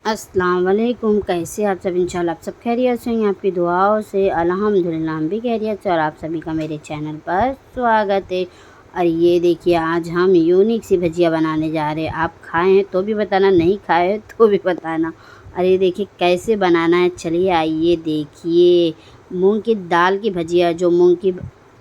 अस्सलाम वालेकुम। कैसे आप सब? इंशाल्लाह आप सब खैरियत से हैं। आपकी दुआओं से अल्हम्दुलिल्लाह हम भी खैरियत से और आप सभी का मेरे चैनल पर स्वागत है। और ये देखिए आज हम यूनिक सी भजिया बनाने जा रहे हैं। आप खाए हैं तो भी बताना, नहीं खाए हैं तो भी बताना। और ये देखिए कैसे बनाना है, चलिए आइए देखिए। मूंग की दाल की भजिया, जो मूंग की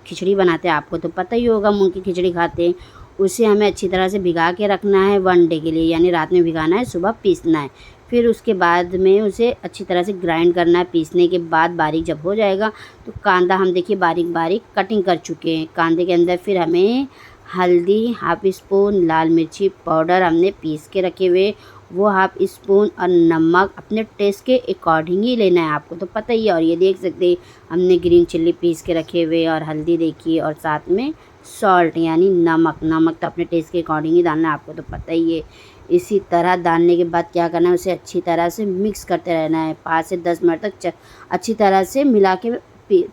खिचड़ी बनाते हैं, आपको तो पता ही होगा मूंग की खिचड़ी खाते हैं। उसे हमें अच्छी तरह से भिगा के रखना है 1 डे के लिए, यानी रात में भिगाना है, सुबह पीसना है। फिर उसके बाद में उसे अच्छी तरह से ग्राइंड करना है। पीसने के बाद बारीक जब हो जाएगा तो कांदा हम देखिए बारीक बारीक कटिंग कर चुके हैं। कांदे के अंदर फिर हमें हल्दी, हाफ स्पून लाल मिर्ची पाउडर हमने पीस के रखे हुए, वो हाफ स्पून, और नमक अपने टेस्ट के अकॉर्डिंग ही लेना है, आपको तो पता ही है। और ये देख सकते हैं हमने ग्रीन चिल्ली पीस के रखे हुए और हल्दी देखिए, और साथ में सॉल्ट यानी नमक। नमक तो अपने टेस्ट के अकॉर्डिंग ही डालना है, आपको तो पता ही है। इसी तरह डालने के बाद क्या करना है, उसे अच्छी तरह से मिक्स करते रहना है। 5 से 10 मिनट तक अच्छी तरह से मिला के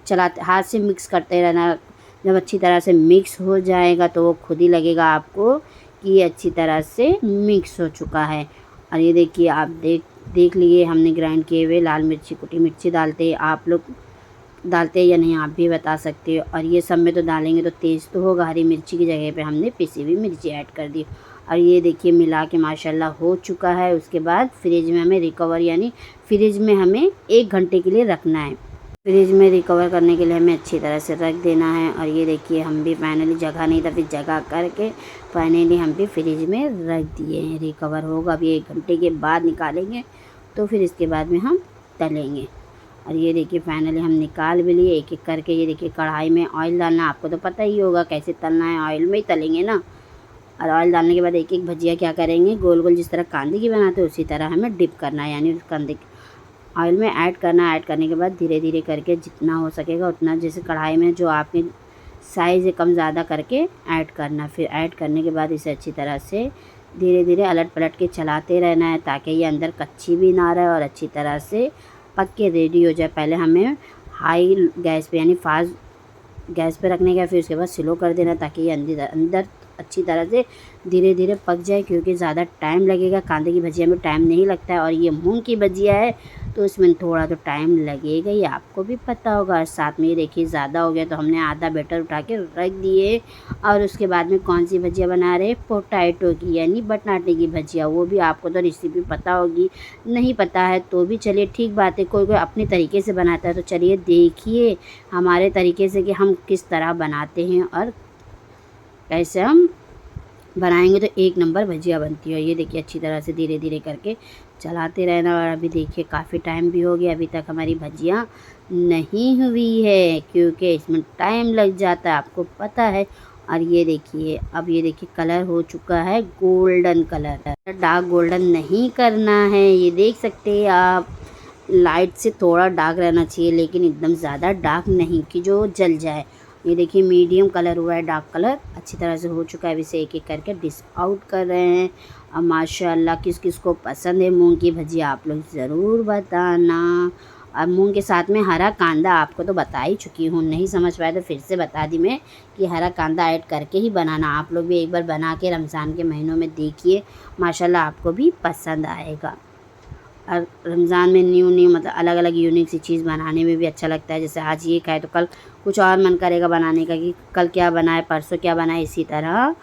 चलाते, हाथ से मिक्स करते रहना। जब अच्छी तरह से मिक्स हो जाएगा तो वो खुद ही लगेगा आपको कि ये अच्छी तरह से मिक्स हो चुका है। और ये देखिए आप देख लिए हमने ग्राइंड किए हुए लाल मिर्ची, कुटी मिर्ची डालते हैं। आप लोग डालते हैं या नहीं आप भी बता सकते हो। और ये सब में तो डालेंगे तो तेज़ तो होगा, हरी मिर्ची की जगह पे हमने पिसी हुई मिर्ची ऐड कर दी। और ये देखिए मिला के माशाल्लाह हो चुका है। उसके बाद फ्रिज में हमें रिकवर यानी फ्रिज में हमें 1 घंटे के लिए रखना है। फ्रिज में रिकवर करने के लिए हमें अच्छी तरह से रख देना है। और ये देखिए हम भी फाइनली, जगह नहीं था फिर जगह करके फाइनली हम भी फ्रिज में रख दिए हैं। रिकवर होगा अभी 1 घंटे के बाद निकालेंगे, तो फिर इसके बाद में हम तलेंगे। और ये देखिए फाइनली हम निकाल भी लिए एक एक करके। ये देखिए कढ़ाई में ऑयल डालना, आपको तो पता ही होगा कैसे तलना है, ऑयल में ही तलेंगे ना। और ऑयल डालने के बाद एक एक भजिया क्या करेंगे, गोल गोल जिस तरह कांदे की बनाते हैं उसी तरह हमें डिप करना है, यानी उस कांदे ऑयल में ऐड करना है। ऐड करने के बाद धीरे धीरे करके जितना हो सकेगा उतना, जैसे कढ़ाई में जो आपके साइज़ है कम ज़्यादा करके ऐड करना। फिर ऐड करने के बाद इसे अच्छी तरह से धीरे धीरे अलट पलट के चलाते रहना है, ताकि ये अंदर कच्ची भी ना रहे और अच्छी तरह से पक के रेडी हो जाए। पहले हमें हाई गैस पे यानी फास्ट गैस पे रखने का, फिर उसके बाद स्लो कर देना, ताकि ये अंदर अच्छी तरह से धीरे धीरे पक जाए, क्योंकि ज़्यादा टाइम लगेगा। कांदे की भजिया में टाइम नहीं लगता है, और ये मूंग की भजिया है तो इसमें थोड़ा तो टाइम लगेगा ही, आपको भी पता होगा। और साथ में ये देखिए ज़्यादा हो गया तो हमने आधा बैटर उठा के रख दिए। और उसके बाद में कौन सी भजिया बना रहे, पोटैटो की यानी बटाटे की भजिया। वो भी आपको तो रेसिपी पता होगी, नहीं पता है तो भी चलिए ठीक बात है, कोई कोई अपने तरीके से बनाता है। तो चलिए देखिए हमारे तरीके से कि हम किस तरह बनाते हैं और कैसे हम बनाएंगे तो एक नंबर भजिया बनती है। ये देखिए अच्छी तरह से धीरे धीरे करके चलाते रहना। और अभी देखिए काफ़ी टाइम भी हो गया, अभी तक हमारी भजिया नहीं हुई है, क्योंकि इसमें टाइम लग जाता है, आपको पता है। और ये देखिए अब ये देखिए कलर हो चुका है गोल्डन कलर, डार्क गोल्डन नहीं करना है। ये देख सकते हैं आप, लाइट से थोड़ा डार्क रहना चाहिए, लेकिन एकदम ज़्यादा डार्क नहीं कि जो जल जाए। ये देखिए मीडियम कलर हुआ है, डार्क कलर अच्छी तरह से हो चुका है। अभी से एक एक करके डिश आउट कर रहे हैं। अब माशाल्लाह किस किस को पसंद है मूंग की भजिया, आप लोग ज़रूर बताना। और मूंग के साथ में हरा कांदा आपको तो बता ही चुकी हूँ, नहीं समझ पाए तो फिर से बता दी मैं कि हरा कांदा ऐड करके ही बनाना। आप लोग भी एक बार बना के रमज़ान के महीनों में देखिए, माशाल्लाह आपको भी पसंद आएगा। और रमज़ान में न्यू मतलब अलग अलग यूनिक सी चीज़ बनाने में भी अच्छा लगता है। जैसे आज ये खाए तो कल कुछ और मन करेगा बनाने का, कि कल क्या बनाए, परसों क्या बनाए। इसी तरह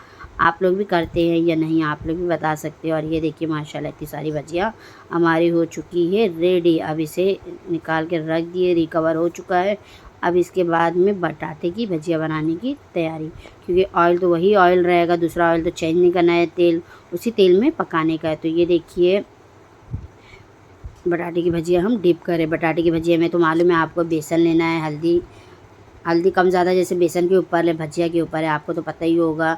आप लोग भी करते हैं या नहीं, आप लोग भी बता सकते हो। और ये देखिए माशाल्लाह इतनी सारी भजिया हमारी हो चुकी है रेडी। अब इसे निकाल के रख दिए, रिकवर हो चुका है। अब इसके बाद में बटाटे की भजिया बनाने की तैयारी, क्योंकि ऑयल तो वही ऑयल रहेगा, दूसरा ऑयल तो चेंज नहीं करना है, तेल उसी तेल में पकाने का है। तो ये देखिए बटाटे की भजिया हम डिप करें। बटाटे की भजिया में तो मालूम है आपको, बेसन लेना है, हल्दी हल्दी कम ज़्यादा जैसे बेसन के ऊपर है, भजिया के ऊपर है, आपको तो पता ही होगा।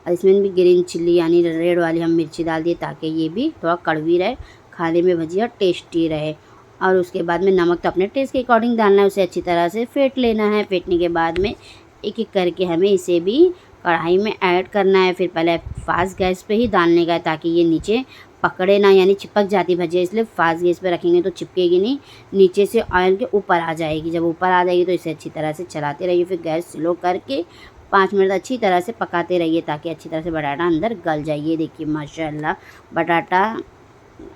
और इसमें भी ग्रीन चिल्ली यानी रेड वाली हम मिर्ची डाल दिए, ताकि ये भी थोड़ा कड़वी रहे, खाने में भजिया टेस्टी रहे। और उसके बाद में नमक तो अपने टेस्ट के अकॉर्डिंग डालना है, उसे अच्छी तरह से फेंट लेना है। फेंटने के बाद में एक एक करके हमें इसे भी कढ़ाई में ऐड करना है। फिर पहले फास्ट गैस पे ही डालने का है, ताकि ये नीचे पकड़े ना, यानी चिपक जाती भजिया, इसलिए फास्ट गैस पे रखेंगे तो चिपकेगी नहीं, नीचे से ऑयल के ऊपर आ जाएगी। जब ऊपर आ जाएगी तो इसे अच्छी तरह से चलाते रहिए। फिर गैस स्लो करके 5 मिनट अच्छी तरह से पकाते रहिए, ताकि अच्छी तरह से बटाटा अंदर गल जाए। ये देखिए माशाल्लाह बटाटा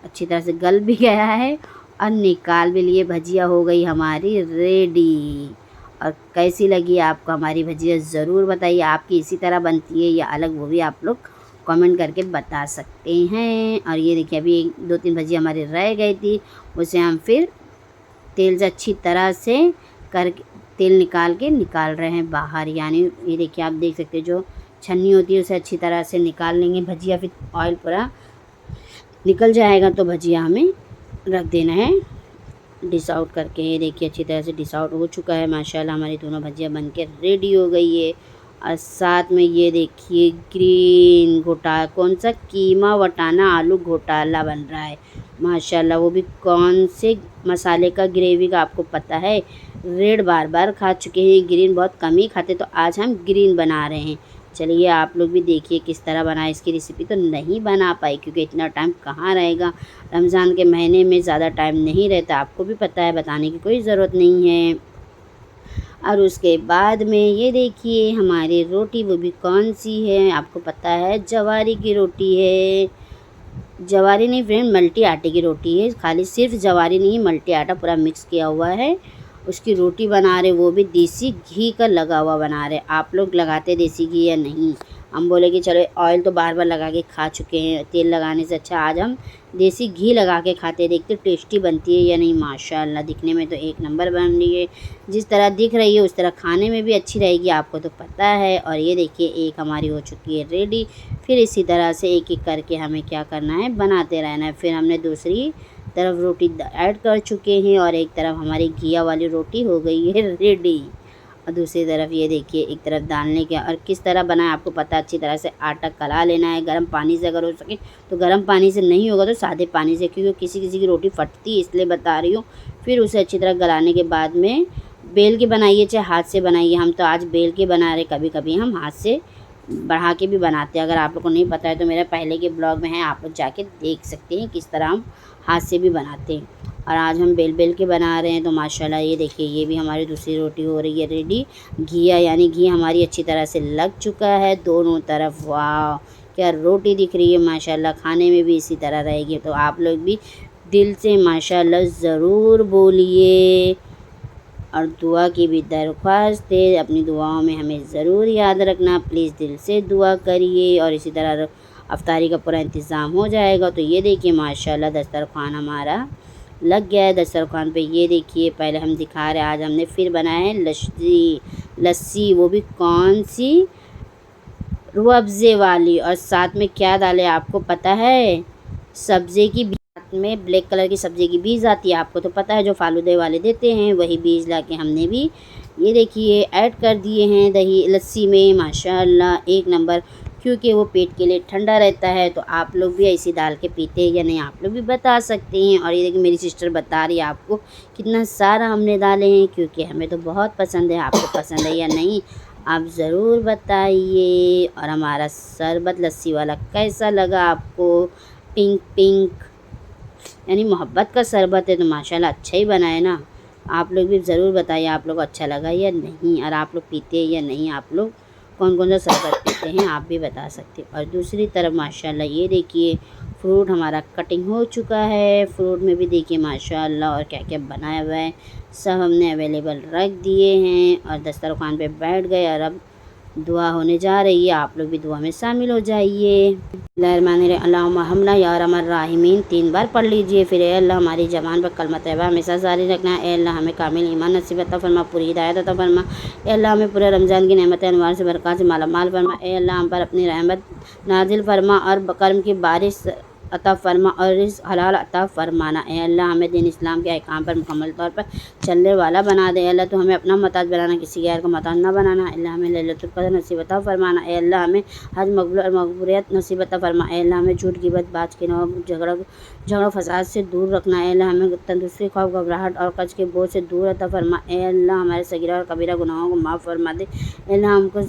अच्छी तरह से गल भी गया है और निकाल भी लिए। भजिया हो गई हमारी रेडी। और कैसी लगी आपको हमारी भजिया ज़रूर बताइए। आपकी इसी तरह बनती है या अलग, वो भी आप लोग कमेंट करके बता सकते हैं। और ये देखिए अभी 2-3 भजिया हमारी रह गई थी, उसे हम फिर तेल से अच्छी तरह से करके तेल निकाल रहे हैं बाहर। यानी ये देखिए आप देख सकते हैं जो छन्नी होती है उसे अच्छी तरह से निकाल लेंगे भजिया, फिर ऑयल पूरा निकल जाएगा तो भजिया हमें रख देना है डिश आउट करके। ये देखिए अच्छी तरह से डिश आउट हो चुका है माशाल्लाह। हमारी दोनों भजिया बनके रेडी हो गई है। और साथ में ये देखिए ग्रीन कौन सा कीमा वटाना आलू घोटाला बन रहा है माशाल्लाह। वो भी कौन से मसाले का, ग्रेवी का आपको पता है। रेड बार बार खा चुके हैं, ग्रीन बहुत कम ही खाते, तो आज हम ग्रीन बना रहे हैं। चलिए आप लोग भी देखिए किस तरह बनाए। इसकी रेसिपी तो नहीं बना पाई क्योंकि इतना टाइम कहाँ रहेगा, रमज़ान के महीने में ज़्यादा टाइम नहीं रहता, आपको भी पता है, बताने की कोई ज़रूरत नहीं है। और उसके बाद में ये देखिए हमारी रोटी, वो भी कौन सी है आपको पता है, जवारी की रोटी है। जवारी नहीं फ्रेंड, मल्टी आटे की रोटी है। खाली सिर्फ जवारी नहीं, मल्टी आटा पूरा मिक्स किया हुआ है। उसकी रोटी बना रहे, वो भी देसी घी का लगा हुआ बना रहे। आप लोग लगाते देसी घी या नहीं? हम बोले कि चलो ऑयल तो बार बार लगा के खा चुके हैं, तेल लगाने से अच्छा आज हम देसी घी लगा के खाते, देखते टेस्टी बनती है या नहीं। माशाल्लाह दिखने में तो एक नंबर बन रही है, जिस तरह दिख रही है उस तरह खाने में भी अच्छी रहेगी, आपको तो पता है। और ये देखिए एक हमारी हो चुकी है रेडी। फिर इसी तरह से एक एक करके हमें क्या करना है, बनाते रहना है। फिर हमने दूसरी तरफ रोटी ऐड कर चुके हैं और एक तरफ हमारी घिया वाली रोटी हो गई है रेडी। और दूसरी तरफ ये देखिए एक तरफ डालने के, और किस तरह बनाए आपको पता है। अच्छी तरह से आटा कला लेना है गर्म पानी से, अगर हो सके तो गर्म पानी से, नहीं होगा तो सादे पानी से, क्योंकि किसी किसी की रोटी फटती है इसलिए बता रही हूँ। फिर उसे अच्छी तरह गलाने के बाद में बेल के बनाइए चाहे हाथ से बनाइए। हम तो आज बेल के बना रहे, कभी कभी हम हाथ से बढ़ा के भी बनाते हैं। अगर आप लोग को नहीं पता है तो मेरे पहले के ब्लॉग में है, आप लोग जाके देख सकते हैं किस तरह हम हाथ से भी बनाते हैं। और आज हम बेल के बना रहे हैं तो माशाल्लाह ये देखिए ये भी हमारी दूसरी रोटी हो रही है रेडी। घिया यानी घी हमारी अच्छी तरह से लग चुका है दोनों तरफ। वाह क्या रोटी दिख रही है माशाल्लाह, खाने में भी इसी तरह रहेगी। तो आप लोग भी दिल से माशाल्लाह ज़रूर बोलिए। और दुआ की भी दरख्वास्त है, अपनी दुआओं में हमें ज़रूर याद रखना, प्लीज़ दिल से दुआ करिए। और इसी तरह अफ्तारी का पूरा इंतज़ाम हो जाएगा। तो ये देखिए माशाल्लाह दस्तरख़्वान हमारा लग गया है। दस्तरख़्वान पे ये देखिए पहले हम दिखा रहे हैं, आज हमने फिर बनाया है लस्सी, वो भी कौन सी, रूह अफ़ज़े वाली। और साथ में क्या डाले आपको पता है, सब्ज़ी की में ब्लैक कलर की सब्ज़ी की बीज आती है, आपको तो पता है, जो फालूदे वाले देते हैं, वही बीज लाके हमने भी ये देखिए ऐड कर दिए हैं दही लस्सी में। माशाल्लाह एक नंबर, क्योंकि वो पेट के लिए ठंडा रहता है। तो आप लोग भी ऐसी डाल के पीते हैं या नहीं, आप लोग भी बता सकते हैं। और ये देखिए मेरी सिस्टर बता रही है आपको कितना सारा हमने डाले हैं, क्योंकि हमें तो बहुत पसंद है। आपको पसंद है या नहीं आप ज़रूर बताइए। और हमारा शरबत लस्सी वाला कैसा लगा आपको, पिंक पिंक यानी मोहब्बत का शरबत है, तो माशाल्लाह अच्छा ही बना है ना। आप लोग भी ज़रूर बताइए आप लोग अच्छा लगा या नहीं, और आप लोग पीते हैं या नहीं, आप लोग कौन कौन सा शरबत पीते हैं आप भी बता सकते हैं। और दूसरी तरफ माशाल्लाह ये देखिए फ्रूट हमारा कटिंग हो चुका है। फ्रूट में भी देखिए माशाल्लाह और क्या क्या बनाया हुआ है, सब हमने अवेलेबल रख दिए हैं और दस्तरख़्वान पे बैठ गए। और अब दुआ होने जा रही है, आप लोग भी दुआ में शामिल हो जाइए। अल्लाहुम्मा हमना या अरहमर राहिमीन 3 बार पढ़ लीजिए। फिर ए अल्लाह हमारी ज़बान पर कलमा तैयबा हमेशा जारी रखना है। ए अल्लाह हमें कामिल ईमान नसीब अता फरमा, पूरी हिदायत अता फरमा। ए अल्लाह हमें पूरे रमज़ान की नेमत अनवार से बरक़ात से माला माल फरमा। ए अल्लाह हम पर अपनी रहमत नाजिल फरमा और कर्म की बारिश अता फरमा और रिज़्क़ हलाल अता फरमाना। ए अल्लाह हमें दीन इस्लाम के अहकाम पर मुकम्मल तौर पर चलने वाला बना दे। अल्लाह तो हमें अपना महताज बनाना, किसी गैर को महताज ना बनाना। अल्लाह हमें लैलतुल क़द्र नसीब अता फरमाना। ए अल्लाह हमें हज मक़बूल और मक़बूलियत नसीब अता फरमा। ए अल्लाह हमें झूठ गिबत बात के झगड़ा फसाद से दूर रखना। ए अल्लाह हमें तंदुरुस्ती खौफ घबराहट और कर्ज के बोझ से दूर अता फरमा। ए अल्लाह हमारे सगीरा और कबीरा गुनाहों को माफ़ फरमा दे। ए अल्लाह हमको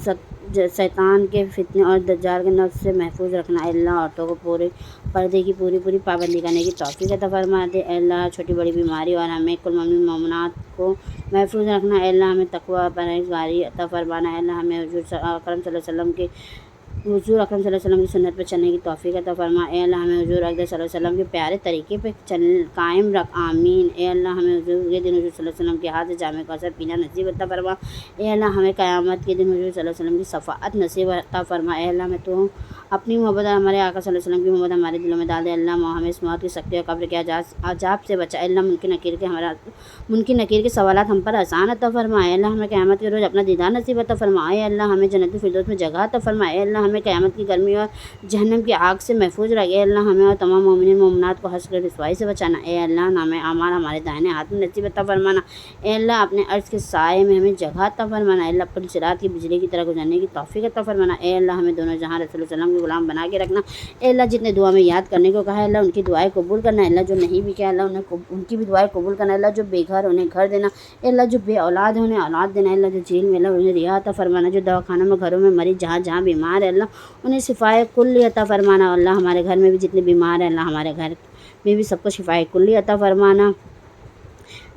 शैतान के फितने और दज्जाल के नफ्स से महफूज रखना। अल्लाह औरतों को पूरे पर्दे की पूरी पाबंदी करने की तौफीक अता फरमा दे। अल्लाह छोटी बड़ी बीमारी और हमें कुल मोमिन मोमिनात को महफूज रखना। अल्लाह हमें तकवा परहेज़गारी अता फरमाना। अल्लाह हमें हुज़ूर अकरम सल्लल्लाहु अलैहि वसल्लम के हुज़ूर अकरम सल्लल्लाहु अलैहि वसल्लम की सुन्नत पर चलने की तौफ़ीक अता फ़रमा। ए अल्लाह हमें हुज़ूर अक़दस सल्लल्लाहु अलैहि वसल्लम के प्यारे तरीके पे चल कायम रख, आमीन। ए अल्लाह हमें हुज़ूर के दिन हुज़ूर सल्लल्लाहु अलैहि वसल्लम के हाथ से जामे कौसर पीना नसीब अता फ़रमा। ए अल्लाह हमें क़यामत के दिन हुज़ूर सल्लल्लाहु अलैहि वसल्लम की शफ़ाअत नसीब अता फ़रमा। ए अल्लाह हमें तो अपनी मोहब्बत और हमारे आका सल्लल्लाहु अलैहि वसल्लम की मोहब्बत हमारे दिलों में डाल दे। अल्लाह हमें इस मौत की सख्ती और कब्र के अज़ाब से बचा। अल्लाह मुनकिर नकीर के सवालात हम पर आसान अता फ़रमा। अल्लाह हमें क़यामत के रोज़ अपना दीदार नसीब अता फ़रमा। अल्लाह हमें जन्नतुल फ़िरदौस में जगह अता फ़रमा। अल्लाह हमें क़यामत की गर्मी और जहन्नम की आग से महफूज रख। अल्लाह हमें और तमाम मोमिनीन मोमिनात को हश्र और रुसवाई से बचाना। अल्लाह हमें अमाल हमारे दाहिने हाथ में नसीब अता फ़रमाना। अल्लाह अपने अर्श के साए में हमें जगह अता फ़रमाना। अल्लाह पुल सिरात की बिजली की तरह गुजरने की तौफ़ीक अता फ़रमाना। अल्लाह हमें दोनों जहां रसूल सल्लल्लाहु अलैहि वसल्लम के गुलाम बना के रखना। अल्लाह जितने दुआ में याद करने को कहा है अल्लाह उनकी दुआएं कबूल करना। अल्लाह जो नहीं भी किया अल्लाह उनकी भी दुआएं कबूल करना। अल्लाह जो बेघर उन्हें घर देना। अल्लाह जो बे औलाद है उन्हें औलाद देना। अल्लाह जो जेल में अल्लाह उन्हें रिहा अता फ़रमाना। जो दवाखानों में घरों में मरीज़ जहाँ जहाँ बीमार है अल्लाह उन्हें शिफ़ाए कुल्ली अता फ़रमाना। अल्लाह हमारे घर में भी जितने बीमार हैं अल्लाह हमारे घर में भी सबको शिफ़ाए कुल्ली अता फ़रमाना।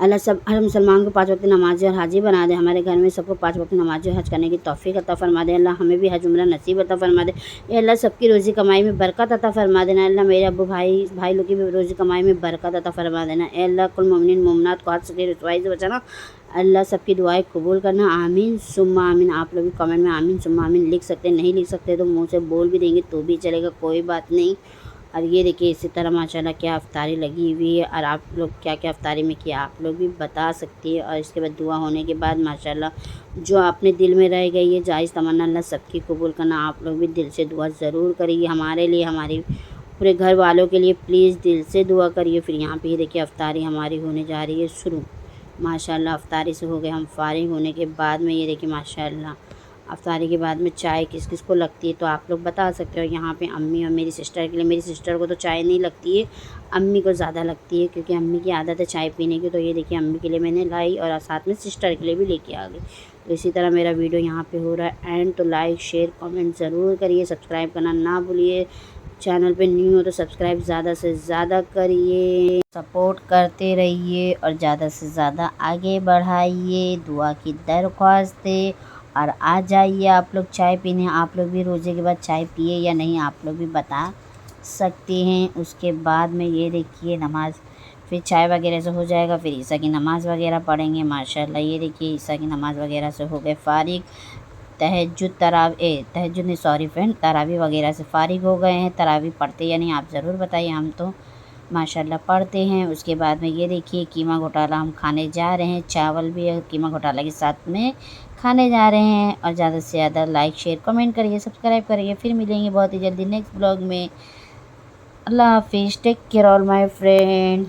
अल्लाह सब हर मुसलमान को 5 वक्त नमाज़ी और हाजी बना दे। हमारे घर में सबको 5 वक्त नमाज़ी और हज करने की तौफ़ीक अता फ़रमा दे। अल्लाह हमें भी हज उम्रा नसीब अता फ़रमा दे। ए अल्लाह सबकी रोज़ी कमाई में बरकत अता फ़रमा देना। अल्लाह मेरे अब्बू भाई लोग की भी रोज़ी कमाई में बरकत अता फ़रमा देना। ए अल्लाह कुल मोमिनीन मोमिनात को हद से रुसवाई से बचाना। अल्लाह सबकी दुआएं कबूल करना, आमीन सुम्मा आमीन। आप लोग भी कमेंट में आमीन सुम्मा आमीन लिख सकते हैं, नहीं लिख सकते तो मुँह से बोल भी देंगे तो भी चलेगा, कोई बात नहीं। और ये देखिए इसी तरह माशाल्लाह क्या अफ्तारी लगी हुई है और आप लोग क्या क्या अफ्तारी में किया आप लोग भी बता सकती है। और इसके बाद दुआ होने के बाद माशाल्लाह जो अपने दिल में रह गई है जायज़ तमन्ना अल्लाह सबकी कबूल करना। आप लोग भी दिल से दुआ ज़रूर करिए हमारे लिए, हमारी पूरे घर वालों के लिए प्लीज़ दिल से दुआ करिए। फिर यहाँ पे ये देखिए अफ्तारी हमारी होने जा रही है शुरू। माशाल्लाह अफ्तारी से हो गए हम फारिग। होने के बाद में ये देखिए माशाल्लाह अफ्तारी के बाद में चाय किस किस को लगती है तो आप लोग बता सकते हो। यहाँ पे अम्मी और मेरी सिस्टर के लिए, मेरी सिस्टर को तो चाय नहीं लगती है, अम्मी को ज़्यादा लगती है क्योंकि अम्मी की आदत है चाय पीने की। तो ये देखिए अम्मी के लिए मैंने लाई और साथ में सिस्टर के लिए भी लेके आ गई। तो इसी तरह मेरा वीडियो यहाँ पे हो रहा है एंड। तो लाइक शेयर कमेंट ज़रूर करिए, सब्सक्राइब करना ना भूलिए। चैनल पे न्यू हो तो सब्सक्राइब ज़्यादा से ज़्यादा करिए, सपोर्ट करते रहिए और ज़्यादा से ज़्यादा आगे बढ़ाइए। दुआ की दरख्वास्त है। और आ जाइए आप लोग चाय पीने। आप लोग भी रोज़े के बाद चाय पिए या नहीं आप लोग भी बता सकते हैं। उसके बाद में ये देखिए नमाज़, फिर चाय वगैरह से हो जाएगा, फिर ईसा की नमाज़ वगैरह पढ़ेंगे। माशाल्लाह ये देखिए ईसा की नमाज़ वगैरह से हो गए फ़ारिग। तहज्जुद नहीं सॉरी फ्रेंड, तरावी वगैरह से फ़ारिग हो गए हैं। तरावी पढ़ते या नहीं आप ज़रूर बताइए, हम तो माशाल्लाह पढ़ते हैं। उसके बाद में ये देखिए कीमा घोटाला हम खाने जा रहे हैं, चावल भी और कीमा घोटाला के साथ में खाने जा रहे हैं। और ज़्यादा से ज़्यादा लाइक शेयर कमेंट करिए, सब्सक्राइब करिए। फिर मिलेंगे बहुत ही जल्दी नेक्स्ट ब्लॉग में। अल्लाह हाफ़िज़, take care all my friend.